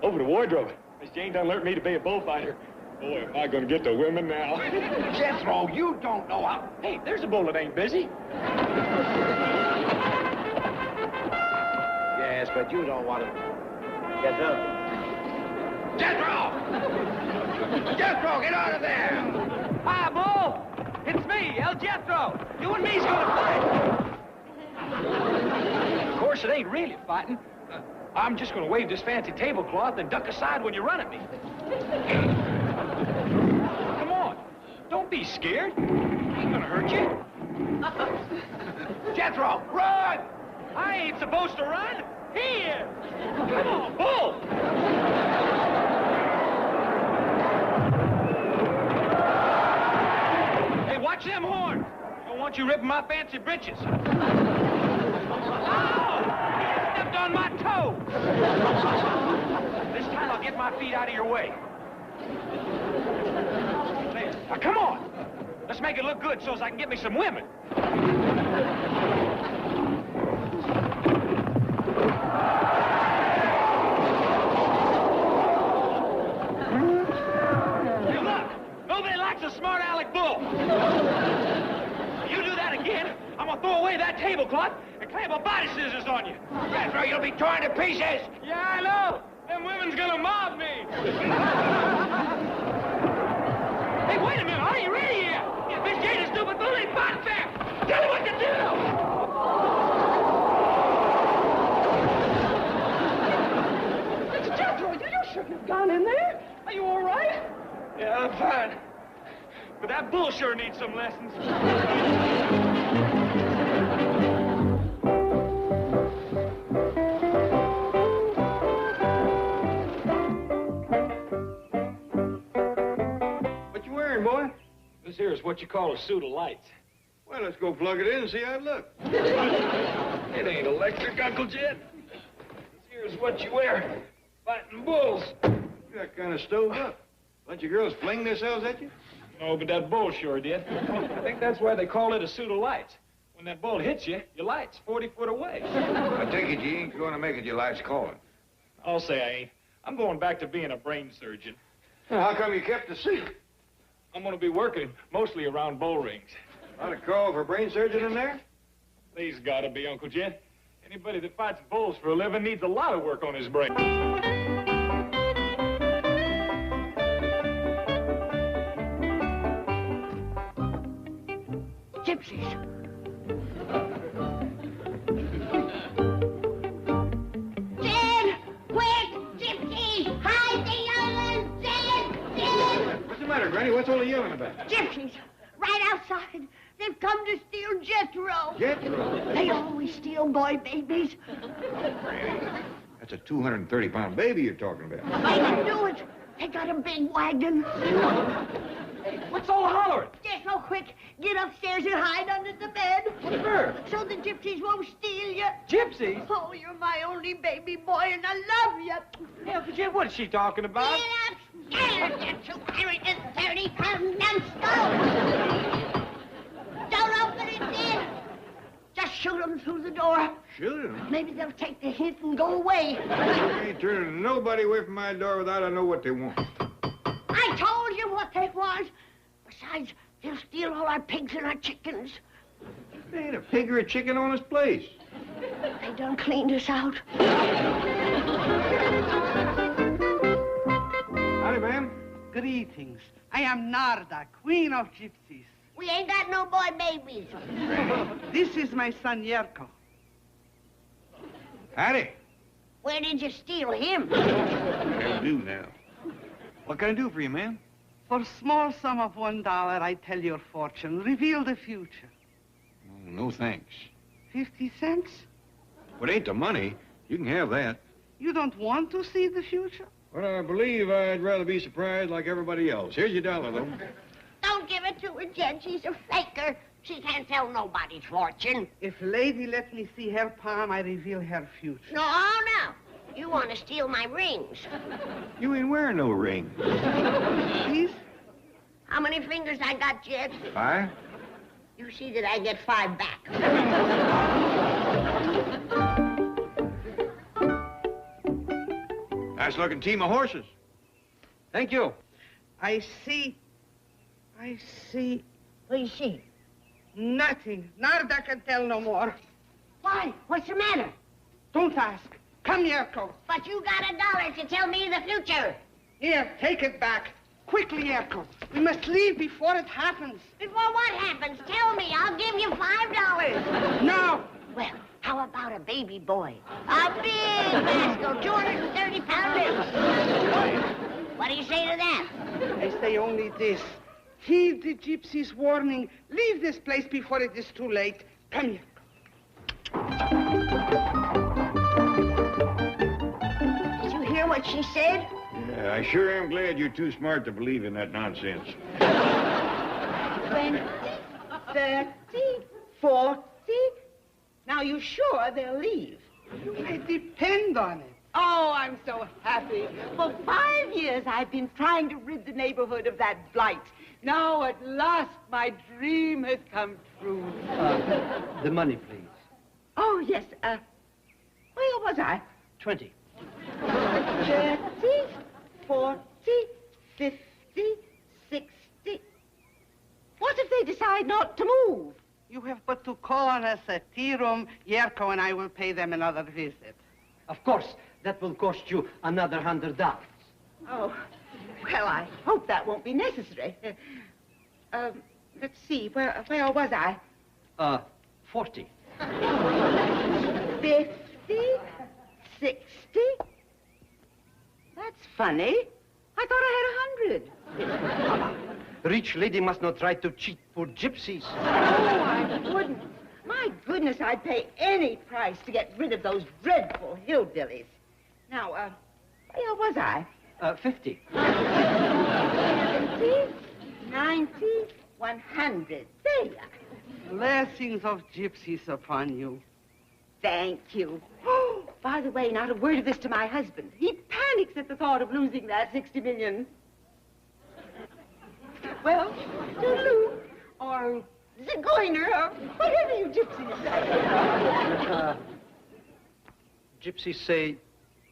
Over the wardrobe. Miss Jane done learned me to be a bullfighter. Boy, am I gonna get the women now. Jethro, you don't know how... Hey, there's a bull that ain't busy. Yes, but you don't want to... Jethro! Jethro! Jethro, get out of there! Hi, Bull! It's me, El Jethro. You and me's gonna fight. Of course, it ain't really fighting. I'm just gonna wave this fancy tablecloth and duck aside when you run at me. Come on. Don't be scared. Ain't gonna hurt you. Jethro, run! I ain't supposed to run. Here! Come on, Bull! Hey, watch them horns. I don't want you ripping my fancy britches. Oh! You stepped on my toe. This time I'll get my feet out of your way. There. Now, come on. Let's make it look good so as I can get me some women. Hey, look. Nobody likes a smart aleck bull. You do that again, I'm gonna throw away that tablecloth and clamp a body scissors on you. Jethro, you'll be torn to pieces! Yeah, I know. Them women's gonna mob me. Hey, wait a minute. Are you ready here? If Miss Jane is stupid, bull ain't fighting fair. Tell me what to do. Mr. Jethro, you shouldn't have gone in there. Are you all right? Yeah, I'm fine. But that bull sure needs some lessons. here's what you call a suit of lights. Well, let's go plug it in and see how it looks. It ain't electric, Uncle Jed. Here's what you wear fighting bulls. You got kind of stove up. Bunch of girls fling themselves at you? No, but that bull sure did. I think that's why they call it a suit of lights. When that bull hits you, your light's 40 foot away. I take it you ain't going to make it your life's calling. I'll say I ain't. I'm going back to being a brain surgeon. How come you kept the suit? I'm going to be working mostly around bull rings. Not a call for a brain surgeon in there? There's got to be, Uncle Jed. Anybody that fights bulls for a living needs a lot of work on his brain. Gypsies. Jed, quick! Gypsies! Hide the young'uns! Jed! What's the matter, Granny? What's all the yelling about? Gypsies! Right outside. They've come to steal Jethro. Jethro? They always steal boy babies. Granny, that's a 230-pound baby you're talking about. I can do it. They got a big wagon. What's all the hollering? Jethro, quick. Get upstairs and hide under the bed. What's the matter? So the gypsies won't steal you. Gypsies? Oh, you're my only baby boy, and I love you. Hey, Uncle Jed, what is she talking about? Get upstairs, you 230-pound numbskull. Don't open it then. Just shoot them through the door. Shoot him? Maybe they'll take the hint and go away. I ain't turning nobody away from my door without I know what they want. I told you what they want. Besides, they'll steal all our pigs and our chickens. There ain't a pig or a chicken on this place. They done cleaned us out. Howdy, ma'am. Greetings. I am Narda, queen of gypsies. We ain't got no boy babies. This is my son, Yerko. Howdy. Where did you steal him? That'll do now. What can I do for you, ma'am? For small sum of $1, I tell your fortune. Reveal the future. Oh, no, thanks. 50 cents? What ain't the money? You can have that. You don't want to see the future? Well, I believe I'd rather be surprised like everybody else. Here's your dollar, though. Don't give it to her, Jed. She's a faker. She can't tell nobody's fortune. If lady let me see her palm, I reveal her future. No, no. You want to steal my rings. You ain't wearing no ring. Please? How many fingers I got, Jed? 5? You see that I get 5 back. Nice looking team of horses. Thank you. I see. What do you see? Nothing. Narda can tell no more. Why? What's the matter? Don't ask. Come, Yerko. But you got $1 to tell me the future. Here, take it back. Quickly, Yerko. We must leave before it happens. Before what happens, tell me. I'll give you $5. No. Well, how about a baby boy? A big rascal, 230 pounders. What do you say to that? I say only this. Heed the gypsy's warning. Leave this place before it is too late. Come here. Did you hear what she said? Yeah, I sure am glad you're too smart to believe in that nonsense. 20, 30, 40. Now, you sure they'll leave? I depend on it. Oh, I'm so happy. For 5 years, I've been trying to rid the neighborhood of that blight. Now, at last, my dream has come true. The money, please. Oh, yes. Where was I? 20. 30, 40, 50, 60. What if they decide not to move? You have but to call on us at tea room. Yerko and I will pay them another visit. Of course, that will cost you another $100. Oh, well, I hope that won't be necessary. Let's see, where was I? 40. 50, 60. That's funny. I thought I had 100. Rich lady must not try to cheat poor gypsies. Oh, I wouldn't. My goodness, I'd pay any price to get rid of those dreadful hillbillies. Now, where was I? 50. 70, 90, 100. There you are. Blessings of gypsies upon you. Thank you. Oh, by the way, not a word of this to my husband. He panics at the thought of losing that 60 million. Well, toodaloo, or zigoiner, or whatever you gypsies say. Gypsies say,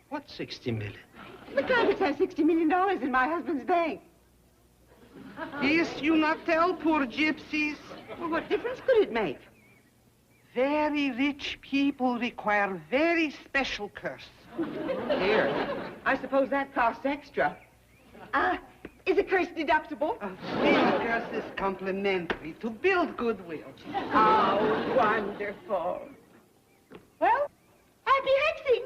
what 60 million? The Clampetts have $60 million in my husband's bank. Yes, you not tell poor gypsies. Well, what difference could it make? Very rich people require very special curse. Here. I suppose that costs extra. Is a curse deductible? A curse is complimentary to build goodwill. How wonderful. Well, happy hexing.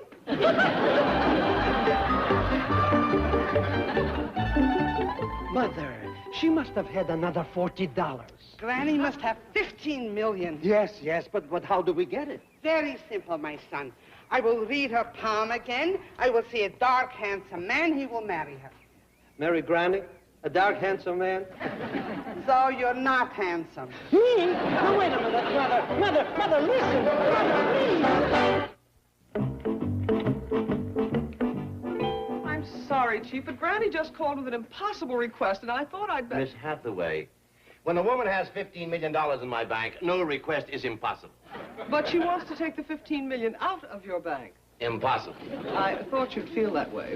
Mother, she must have had another $40. Granny must have 15 million. Yes, but how do we get it? Very simple, my son. I will read her palm again. I will see a dark, handsome man. He will marry her. Marry Granny? A dark, handsome man? So you're not handsome. Me? No, wait a minute, Mother, listen. Mother, please. I'm sorry, Chief, but Granny just called with an impossible request, and I thought I'd Miss Hathaway, when a woman has $15 million in my bank, no request is impossible. But she wants to take the $15 million out of your bank. Impossible. I thought you'd feel that way.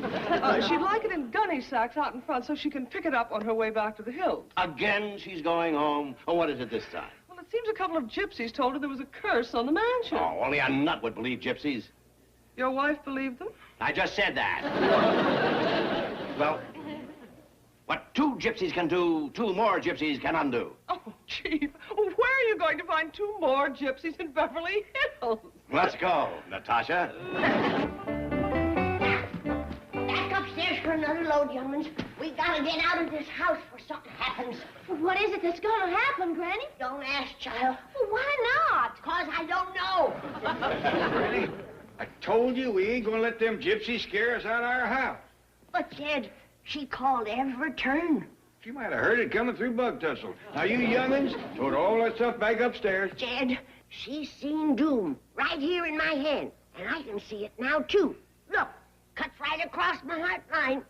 She'd like it in gunny sacks out in front so she can pick it up on her way back to the hills. Again, she's going home. Oh, what is it this time? Well, it seems a couple of gypsies told her there was a curse on the mansion. Oh, only a nut would believe gypsies. Your wife believed them? I just said that. Well, what two gypsies can do, two more gypsies can undo. Oh, Chief, where are you going to find two more gypsies in Beverly Hills? Let's go, Natasha. Back upstairs for another load, young'uns. We gotta get out of this house before something happens. What is it that's gonna happen, Granny? Don't ask, child. Well, why not? 'Cause I don't know. Granny, I told you we ain't gonna let them gypsies scare us out of our house. But, Jed, she called every turn. She might have heard it coming through Bug Tussle. Now, you young'uns, put all that stuff back upstairs. Jed, she's seen doom right here in my hand. And I can see it now, too. Look, cuts right across my heart line.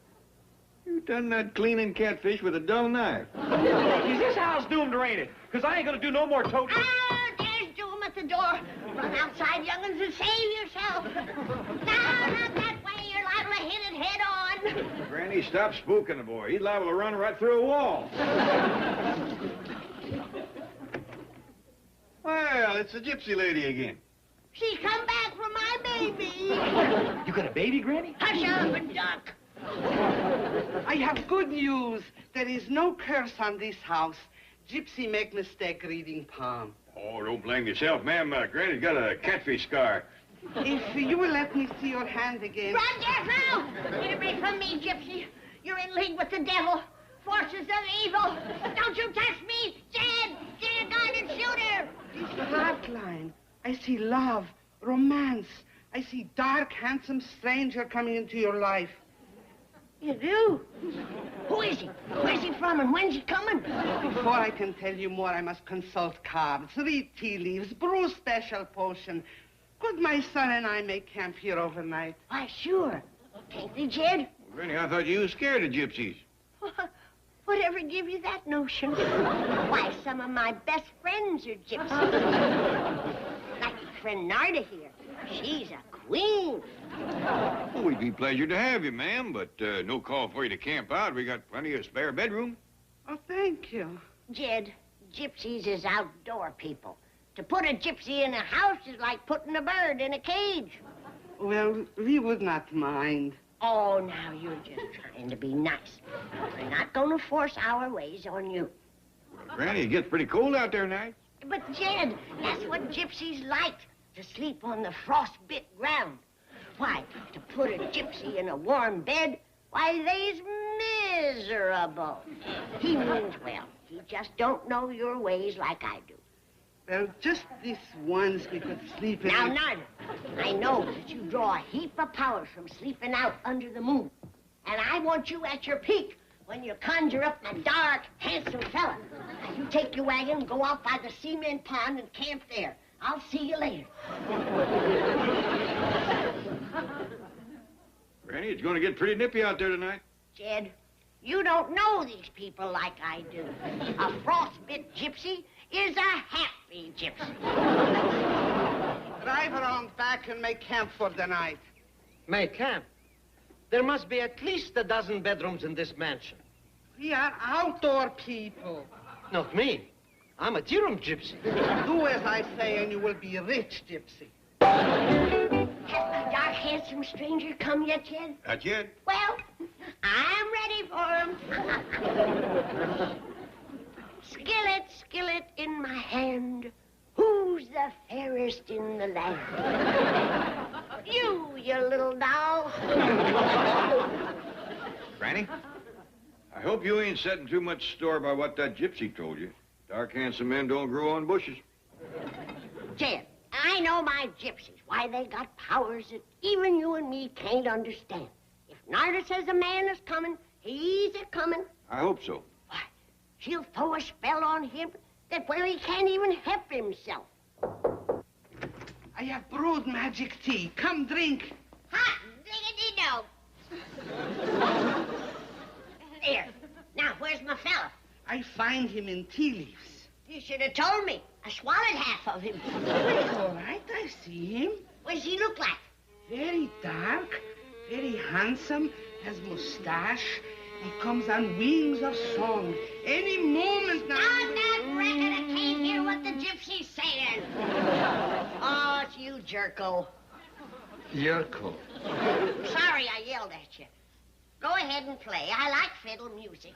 You done that cleaning catfish with a dull knife. Is this house doomed or ain't it? Because I ain't gonna do no more toting. Ah, there's doom at the door. Run outside, young'uns, and save yourself. No, not that way. You're liable to hit it head on. Granny, stop spooking the boy. He's liable to run right through a wall. Well, it's the gypsy lady again. She's come back for my baby. You got a baby, Granny? Hush up and duck. I have good news. There is no curse on this house. Gypsy make mistake reading palm. Oh, don't blame yourself, ma'am. Granny's got a catfish scar. If you will let me see your hand again. Run, Jethro! Get away from me, Gypsy. You're in league with the devil. Forces of evil. Don't you touch me, Jed! Get a gun and shoot her! This heart line. I see love, romance. I see dark, handsome stranger coming into your life. You do? Who is he? Where's he from and when's he coming? Before I can tell you more, I must consult cards, read tea leaves, brew special potion. Could my son and I make camp here overnight? Why, sure. Can't they, Jed? Granny, I thought you was scared of gypsies. Whatever give you that notion? Why, some of my best friends are gypsies. Like my friend Narda here. She's a queen. Oh, we'd be pleasure to have you, ma'am, but no call for you to camp out. We got plenty of spare bedroom. Oh, thank you. Jed, gypsies is outdoor people. To put a gypsy in a house is like putting a bird in a cage. Well, we would not mind. Oh, now you're just trying to be nice. We're not going to force our ways on you. Well, Granny, it gets pretty cold out there tonight. But, Jed, that's what gypsies like, to sleep on the frost-bit ground. Why, to put a gypsy in a warm bed, why, they's miserable. He means well. He just don't know your ways like I do. Well, just this once we could sleep in... Now, Narda, I know that you draw a heap of power from sleeping out under the moon. And I want you at your peak when you conjure up a dark, handsome fella. Now, you take your wagon and go out by the cement pond and camp there. I'll see you later. Granny, it's going to get pretty nippy out there tonight. Jed, you don't know these people like I do. A frostbit gypsy is a happy gypsy. Drive around back and make camp for the night. Make camp? There must be at least a dozen bedrooms in this mansion. We are outdoor people. Not me. I'm a tea-room gypsy. Do as I say and you will be a rich gypsy. Has the dark, handsome stranger come yet, Jed? Not yet. Well, I'm ready for him. Skillet, skillet in my hand. Who's the fairest in the land? You little doll. Granny, I hope you ain't setting too much store by what that gypsy told you. Dark, handsome men don't grow on bushes. Jed, I know my gypsies, why they got powers that even you and me can't understand. If Narda says a man is coming, he's a-coming. I hope so. Why, she'll throw a spell on him that, well, he can't even help himself. I have brewed magic tea. Come drink. Hot diggity-dog. There. Now, where's my fella? I find him in tea leaves. You should have told me. I swallowed half of him. It's all right. I see him. What does he look like? Very dark, very handsome, has mustache. He comes on wings of song. Any moment now. Stop that racket. I can't hear what the gypsy's saying. Oh, it's you, Jerko. Yerko. Sorry I yelled at you. Go ahead and play. I like fiddle music.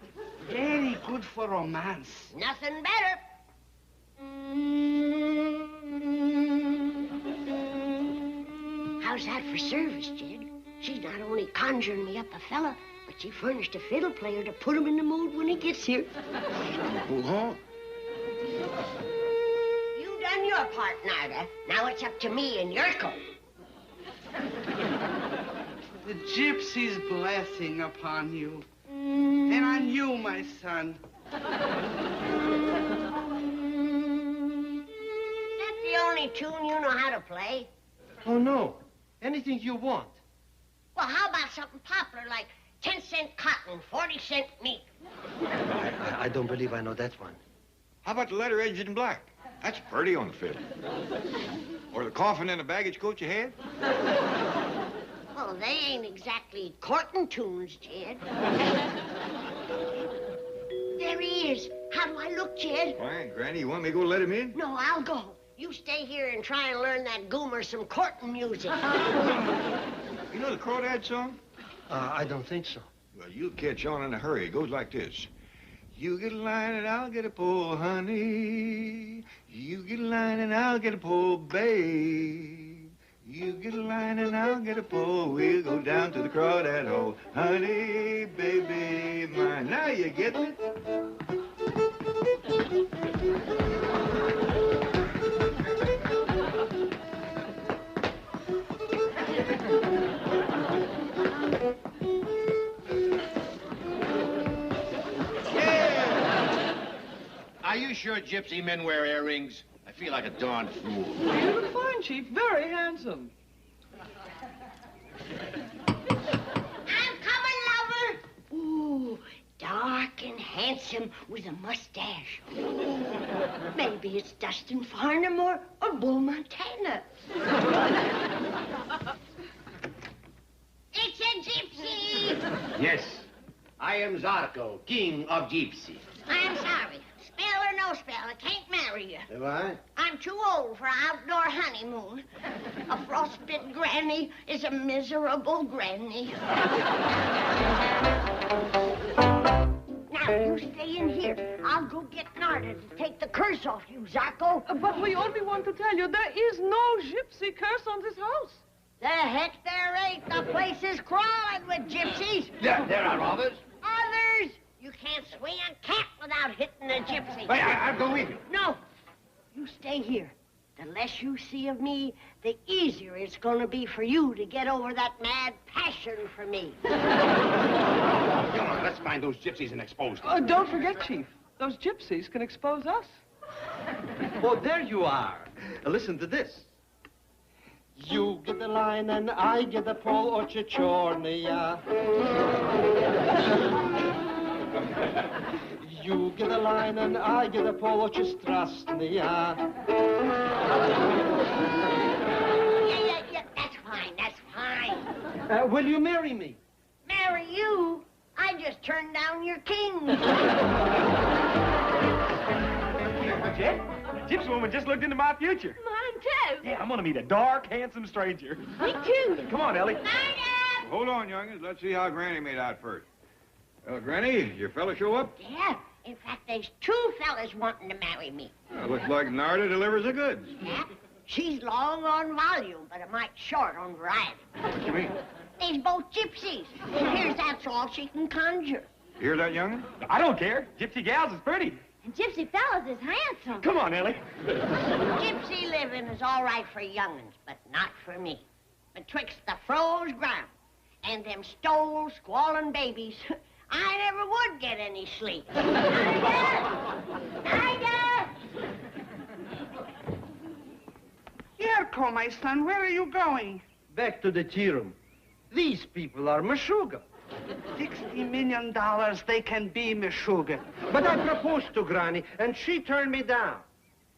Very good for romance. Nothing better. How's that for service, Jed? She's not only conjuring me up a fella, but she furnished a fiddle player to put him in the mood when he gets here. Uh-huh. You done your part, Narda. Now it's up to me and Yurko. The gypsy's blessing upon you. And on you, my son. That's the only tune you know how to play. Oh, no. Anything you want. Well, how about something popular like 10-cent cotton, 40-cent meat? I don't believe I know that one. How about the letter edged in black? That's pretty on the fiddle. Or the coffin in the baggage coach you had? Well, they ain't exactly courting tunes, Jed. There he is. How do I look, Jed? Fine, Granny. You want me to go let him in? No, I'll go. You stay here and try and learn that goomer some courting music. You know the Crawdad song? I don't think so. Well, you'll catch on in a hurry. It goes like this. You get a line and I'll get a pole, honey. You get a line and I'll get a pole, babe. You get a line and I'll get a pole. We'll go down to the Crawdad hole. Honey, baby, mine. Now you get it. Are you sure gypsy men wear earrings? I feel like a darn fool. You look fine, Chief. Very handsome. I'm coming, lover. Ooh, dark and handsome with a mustache. Maybe it's Dustin Farnham or Bull Montana. It's a gypsy. Yes, I am Zarko, king of gypsy. I'm sorry. Spell or no spell, I can't marry you. Am I? I'm too old for an outdoor honeymoon. A frostbit granny is a miserable granny. Now, you stay in here. I'll go get Narda to take the curse off you, Zarko. But we only want to tell you there is no gypsy curse on this house. The heck there ain't. The place is crawling with gypsies. There are others. Others? You can't swing a cat without hitting a gypsy. Wait, I'll go with you. No. You stay here. The less you see of me, the easier it's going to be for you to get over that mad passion for me. Come on, let's find those gypsies and expose them. Don't forget, Chief. Those gypsies can expose us. Oh, there you are. Listen to this. You get the line and I get the pole, Ochechornia. You get the line and I get the pole, Ochestrasnia. Yeah, that's fine, that's fine. Will you marry me? Marry you? I just turned down your king. Jet, the gypsy woman just looked into my future. Mine, too. Yeah, I'm gonna meet a dark, handsome stranger. Me, too. Come on, Ellie. Hold on, youngins. Let's see how Granny made out first. Well, Granny, your fella show up? Yeah, in fact, there's two fellas wanting to marry me. Looks like Narda delivers the goods. Yeah, she's long on volume, but a mite short on variety. What you mean? They's both gypsies. It appears that's all she can conjure. You hear that, youngin? I don't care. Gypsy gals is pretty. And Gypsy fellas is handsome. Come on, Ellie. Gypsy living is all right for young'uns, but not for me. Betwixt the froze ground and them stole, squalling babies, I never would get any sleep. Ida! Yerko, my son, where are you going? Back to the tea room. These people are Meshuggah. $60 million, they can be Meshuggah. But I proposed to Granny, and she turned me down.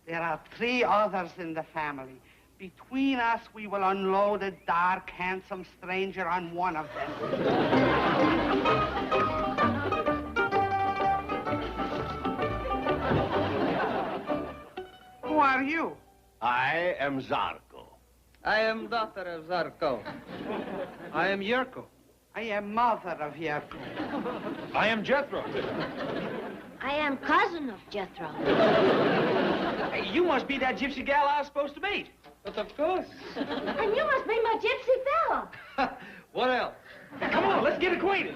There are 3 others in the family. Between us, we will unload a dark, handsome stranger on one of them. Who are you? I am Zarko. I am daughter of Zarko. I am Yerko. I am mother of Yerko. I am Jethro. I am cousin of Jethro. Hey, you must be that gypsy gal I was supposed to meet. But of course. And you must be my gypsy fella. What else? Come on, let's get acquainted.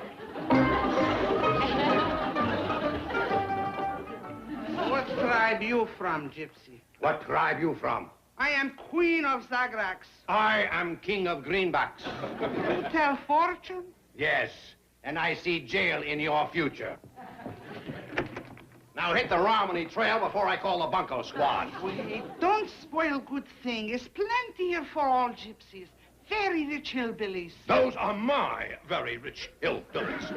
What tribe you from, Gypsy? What tribe you from? I am Queen of Zagrax. I am King of Greenbacks. You tell fortune? Yes, and I see jail in your future. Now hit the Romney Trail before I call the bunco squad. Wait, don't spoil good thing. There's plenty here for all gypsies. Very rich hillbillies. Those are my very rich hillbillies.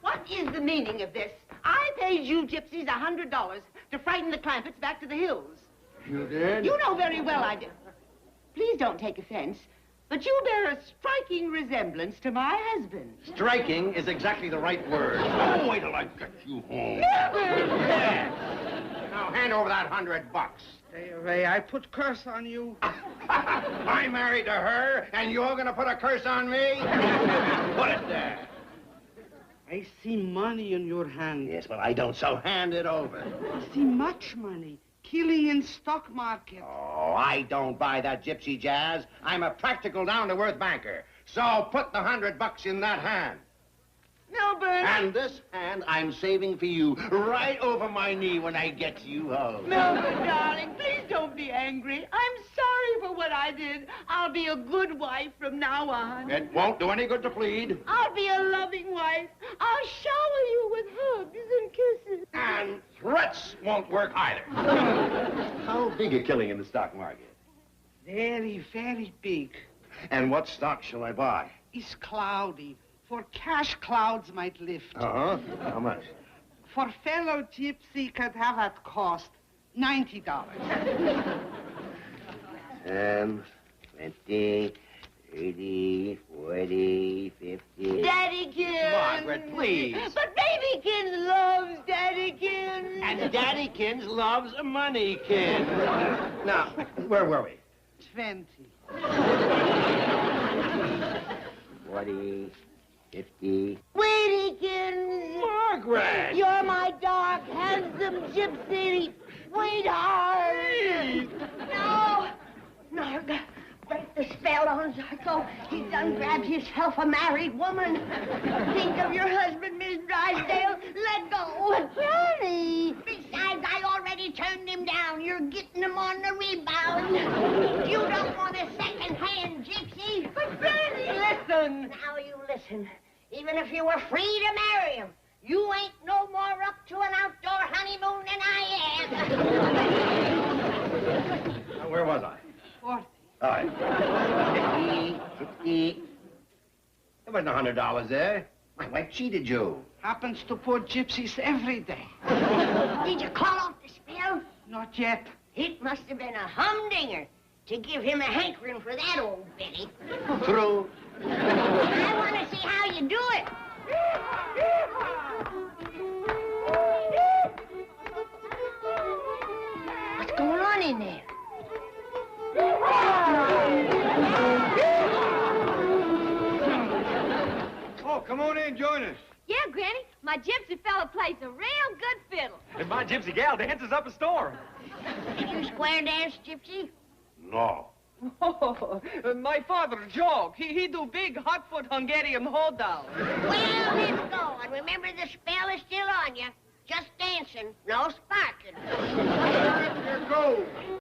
What is the meaning of this? I paid you gypsies $100 to frighten the Clampetts back to the hills. You did? You know very well I did. Please don't take offense, but you bear a striking resemblance to my husband. Striking is exactly the right word. Oh, wait till I get you home. Never! Now hand over that $100. Stay away. I put curse on you. I'm married to her, and you're gonna put a curse on me? Put it there. I see money in your hand. Yes, but I don't, so hand it over. I see much money. Killing in stock market. Oh, I don't buy that gypsy jazz. I'm a practical, down-to-earth banker. So put the $100 in that hand. Milburn! And this hand I'm saving for you right over my knee when I get you home. Milburn, darling, please don't be angry. I'm sorry for what I did. I'll be a good wife from now on. It won't do any good to plead. I'll be a loving wife. I'll shower you with hugs and kisses. And threats won't work either. How big a killing in the stock market? Very, very big. And what stock shall I buy? It's cloudy. For cash clouds might lift. Uh-huh. How much? For fellow gypsy could have at cost $90. 10, 20, 30, 40, 50. Daddykins! Margaret, please. But Babykins loves Daddykins! And Daddykins loves Moneykins. Now, where were we? 20. 40, 50. Wadykins! Margaret! You're my dark, handsome gypsy sweetheart! No! No, break the spell on Zarko. He done grabbed himself a married woman. Think of your husband, Miss Drysdale. Let go. But Granny! Besides, I already turned him down. You're getting him on the rebound. You don't want a second-hand gypsy. But Granny, listen! Now you listen. Even if you were free to marry him, You ain't no more up to an outdoor honeymoon than I am. Where was I? 40. All right. 50. There wasn't $100 there. My wife cheated you. Happens to poor gypsies every day. Did you call off the spell? Not yet. It must have been a humdinger to give him a hankering for that old Betty. True. I want to see how you do it. What's going on in there? Oh, come on in, join us. Yeah, Granny, my gypsy fella plays a real good fiddle. And my gypsy gal dances up a storm. Did you square dance, Gypsy? No. Oh, my father, Joe, he do big hot-foot Hungarian hold down. Well, let's go. And remember, the spell is still on you. Just dancing, no sparking. Here goes.